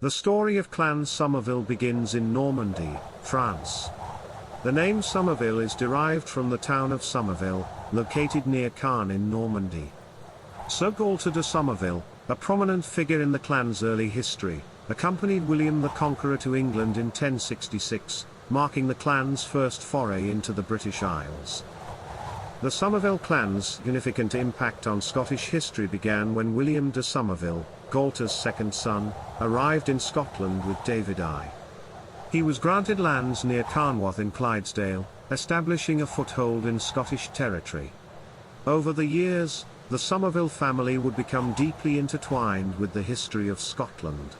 The story of Clan Somerville begins in Normandy, France. The name Somerville is derived from the town of Somerville, located near Caen in Normandy. Sir Gaulter de Somerville, a prominent figure in the clan's early history, accompanied William the Conqueror to England in 1066, marking the clan's first foray into the British Isles. The Somerville clan's significant impact on Scottish history began when William de Somerville, Gaulter's second son, arrived in Scotland with David I. He was granted lands near Carnwath in Clydesdale, establishing a foothold in Scottish territory. Over the years, the Somerville family would become deeply intertwined with the history of Scotland.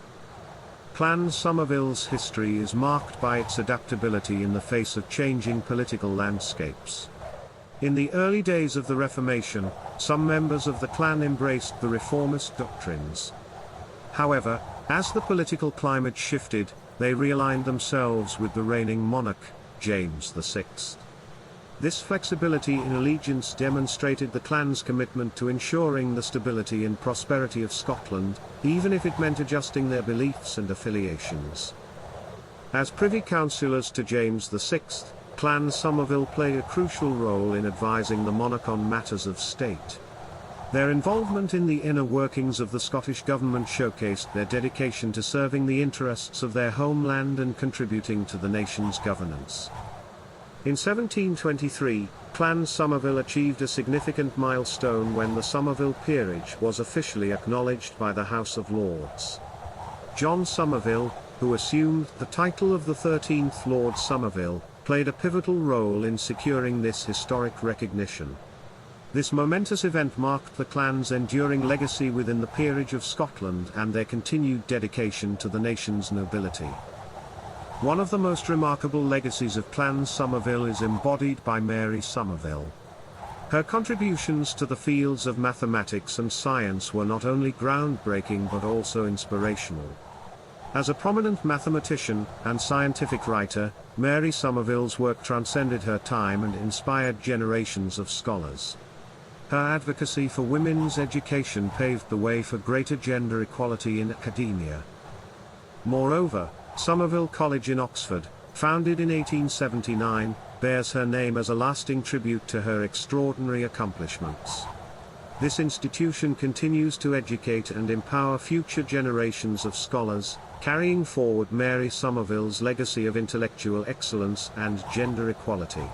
Clan Somerville's history is marked by its adaptability in the face of changing political landscapes. In the early days of the Reformation, some members of the clan embraced the reformist doctrines. However, as the political climate shifted, they realigned themselves with the reigning monarch, James VI. This flexibility in allegiance demonstrated the clan's commitment to ensuring the stability and prosperity of Scotland, even if it meant adjusting their beliefs and affiliations. As privy councillors to James VI, Clan Somerville played a crucial role in advising the monarch on matters of state. Their involvement in the inner workings of the Scottish government showcased their dedication to serving the interests of their homeland and contributing to the nation's governance. In 1723, Clan Somerville achieved a significant milestone when the Somerville peerage was officially acknowledged by the House of Lords. John Somerville, who assumed the title of the 13th Lord Somerville, played a pivotal role in securing this historic recognition. This momentous event marked the clan's enduring legacy within the peerage of Scotland and their continued dedication to the nation's nobility. One of the most remarkable legacies of Clan Somerville is embodied by Mary Somerville. Her contributions to the fields of mathematics and science were not only groundbreaking but also inspirational. As a prominent mathematician and scientific writer, Mary Somerville's work transcended her time and inspired generations of scholars. Her advocacy for women's education paved the way for greater gender equality in academia. Moreover, Somerville College in Oxford, founded in 1879, bears her name as a lasting tribute to her extraordinary accomplishments. This institution continues to educate and empower future generations of scholars, carrying forward Mary Somerville's legacy of intellectual excellence and gender equality.